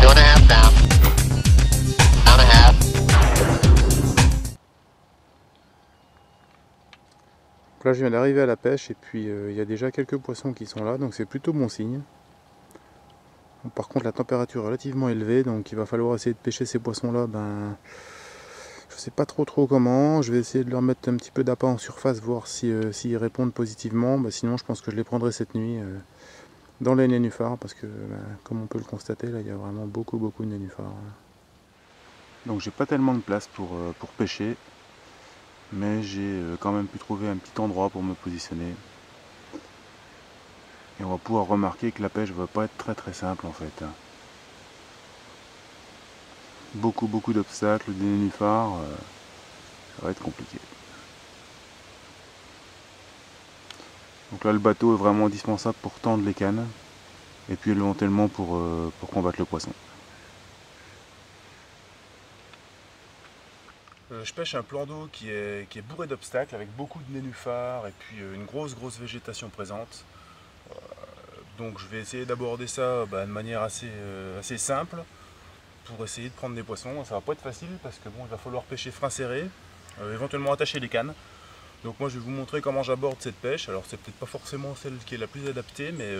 2.5 down. Down a half. Donc là je viens d'arriver à la pêche et puis il y a déjà quelques poissons qui sont là, donc c'est plutôt bon signe. Bon, par contre la température est relativement élevée, donc il va falloir essayer de pêcher ces poissons là, je sais pas trop comment. Je vais essayer de leur mettre un petit peu d'appât en surface, voir s'ils répondent positivement. Sinon je pense que je les prendrai cette nuit dans les nénuphars, parce que comme on peut le constater là il y a vraiment beaucoup de nénuphars. Donc j'ai pas tellement de place pour pêcher, mais j'ai quand même pu trouver un petit endroit pour me positionner. Et on va pouvoir remarquer que la pêche va pas être très simple en fait. Beaucoup d'obstacles, des nénuphars, ça va être compliqué. Donc là le bateau est vraiment indispensable pour tendre les cannes, et puis éventuellement pour combattre le poisson. Je pêche un plan d'eau qui est bourré d'obstacles, avec beaucoup de nénuphars et puis une grosse végétation présente. Donc je vais essayer d'aborder ça de manière assez simple, pour essayer de prendre des poissons. Ça va pas être facile parce que bon, il va falloir pêcher frein serré, éventuellement attacher les cannes. Donc moi je vais vous montrer comment j'aborde cette pêche. Alors c'est peut-être pas forcément celle qui est la plus adaptée, mais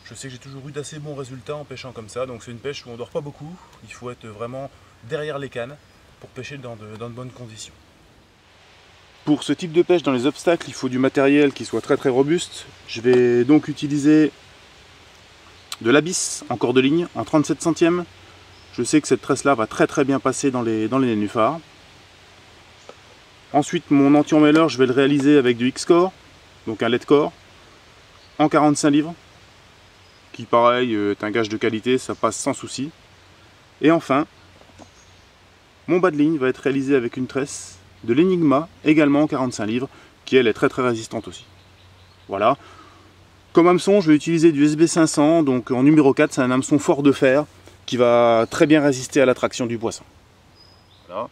je sais que j'ai toujours eu d'assez bons résultats en pêchant comme ça. Donc c'est une pêche où on dort pas beaucoup, il faut être vraiment derrière les cannes pour pêcher dans de bonnes conditions. Pour ce type de pêche dans les obstacles, il faut du matériel qui soit très robuste. Je vais donc utiliser de l'abysse en corde de ligne en 37 centièmes. Je sais que cette tresse là va très bien passer dans les nénuphars. Ensuite mon anti-emmêleur, je vais le réaliser avec du X-Core, donc un LED core en 45 livres, qui pareil est un gage de qualité, ça passe sans souci. Et enfin mon bas de ligne va être réalisé avec une tresse de l'Enigma, également en 45 livres, qui elle est très résistante aussi. Voilà. Comme hameçon, je vais utiliser du SB500, donc en numéro 4, c'est un hameçon fort de fer, qui va très bien résister à l'attraction du poisson. Voilà.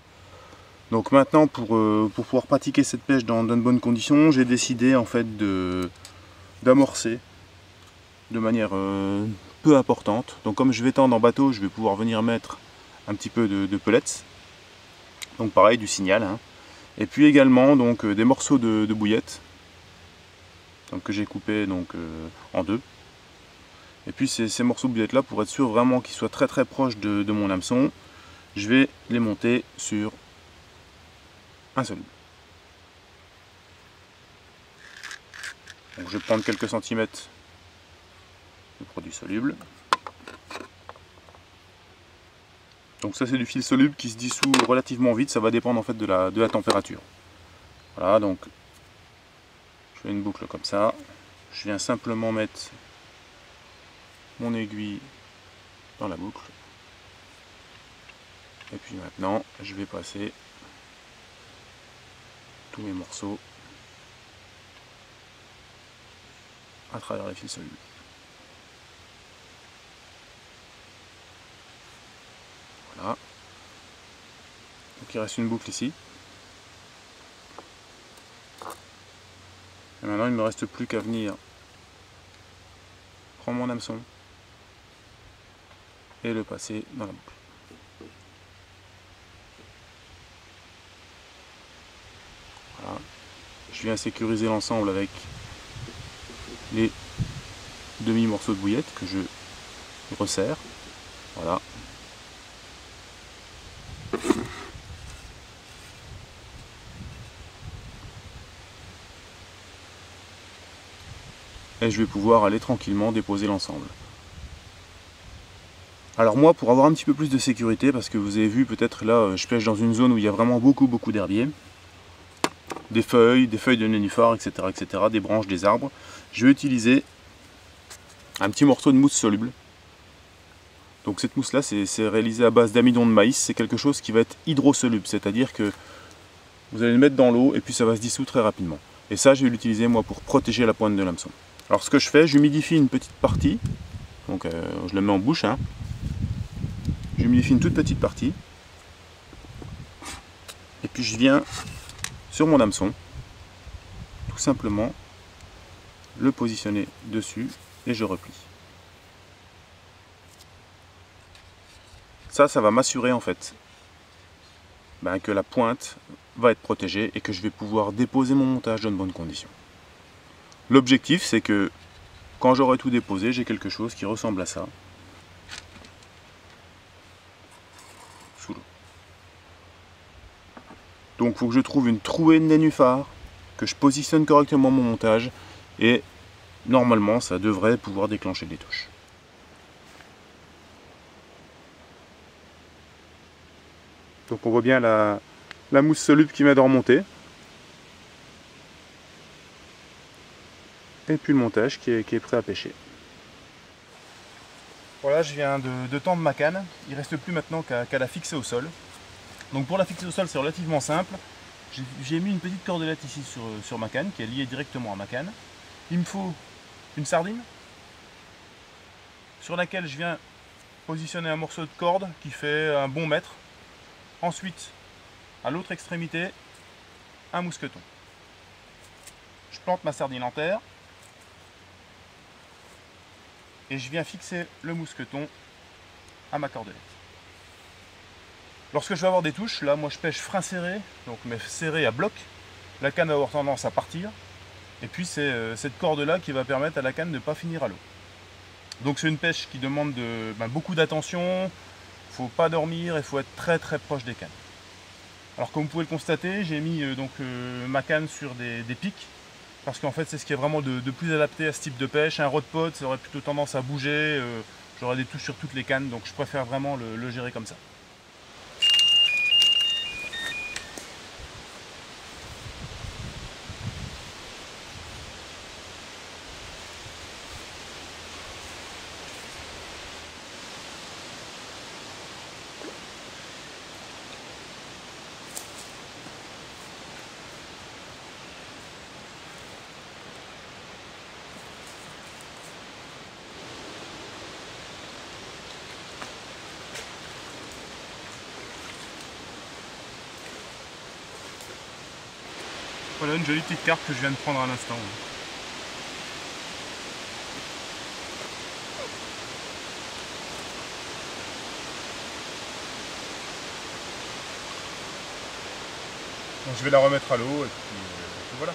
Donc maintenant, pour pouvoir pratiquer cette pêche dans de bonnes conditions, j'ai décidé en fait d'amorcer de manière peu importante. Donc comme je vais tendre en bateau, je vais pouvoir venir mettre un petit peu de pellets. Donc pareil, du signal. Hein. Et puis également donc, des morceaux de bouillette, donc, que j'ai coupé en deux. Et puis ces morceaux de bouillette là, pour être sûr vraiment qu'ils soient très proches de mon hameçon, je vais les monter sur un soluble. Donc je vais prendre quelques centimètres de produit soluble. Donc ça c'est du fil soluble qui se dissout relativement vite, ça va dépendre en fait de la température. Voilà, donc je fais une boucle comme ça. Je viens simplement mettre mon aiguille dans la boucle. Et puis maintenant, je vais passer tous mes morceaux à travers les fils solubles. Voilà. Donc il reste une boucle ici. Et maintenant il ne me reste plus qu'à venir prendre mon hameçon et le passer dans la boucle. Voilà. Je viens sécuriser l'ensemble avec les demi-morceaux de bouillette que je resserre. Voilà. Et je vais pouvoir aller tranquillement déposer l'ensemble. Alors moi, pour avoir un petit peu plus de sécurité, parce que vous avez vu peut-être là, je pêche dans une zone où il y a vraiment beaucoup d'herbiers, des feuilles de nénuphars, etc., des branches, des arbres, je vais utiliser un petit morceau de mousse soluble. Donc cette mousse là, c'est réalisé à base d'amidon de maïs, c'est quelque chose qui va être hydrosoluble, c'est-à-dire que vous allez le mettre dans l'eau et puis ça va se dissoudre très rapidement. Et ça, je vais l'utiliser moi pour protéger la pointe de l'hameçon. Alors ce que je fais, j'humidifie une petite partie, donc je la mets en bouche, hein. J'humidifie une toute petite partie, et puis je viens sur mon hameçon, tout simplement le positionner dessus et je replie. Ça va m'assurer en fait que la pointe va être protégée et que je vais pouvoir déposer mon montage dans de bonnes conditions. L'objectif, c'est que quand j'aurai tout déposé, j'ai quelque chose qui ressemble à ça. Sous l'eau. Donc il faut que je trouve une trouée de nénuphar, que je positionne correctement mon montage et normalement ça devrait pouvoir déclencher les touches. Donc on voit bien la mousse soluble qui m'aide à remonter. Et puis le montage qui est prêt à pêcher. Voilà, je viens de tendre ma canne. Il ne reste plus maintenant qu'à la fixer au sol. Donc pour la fixer au sol, c'est relativement simple. J'ai mis une petite cordelette ici sur ma canne, qui est liée directement à ma canne. Il me faut une sardine, sur laquelle je viens positionner un morceau de corde qui fait un bon mètre. Ensuite, à l'autre extrémité, un mousqueton. Je plante ma sardine en terre. Et je viens fixer le mousqueton à ma cordelette. Lorsque je vais avoir des touches, là moi je pêche frein serré, donc mais serré à bloc, la canne va avoir tendance à partir, et puis c'est cette corde là qui va permettre à la canne de ne pas finir à l'eau. Donc c'est une pêche qui demande beaucoup d'attention, il ne faut pas dormir, il faut être très très proche des cannes. Alors comme vous pouvez le constater, j'ai mis ma canne sur des pics, parce qu'en fait c'est ce qui est vraiment de plus adapté à ce type de pêche. Un rod pod, ça aurait plutôt tendance à bouger, j'aurais des touches sur toutes les cannes, donc je préfère vraiment le gérer comme ça. Voilà une jolie petite carpe que je viens de prendre à l'instant. Donc je vais la remettre à l'eau et puis voilà.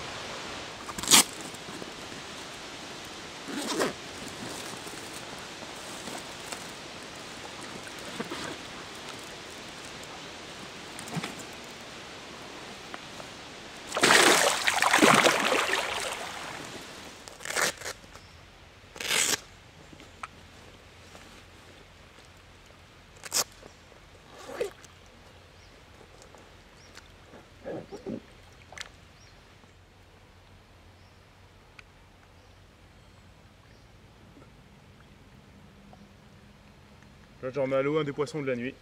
Là je remets à l'eau un des poissons de la nuit.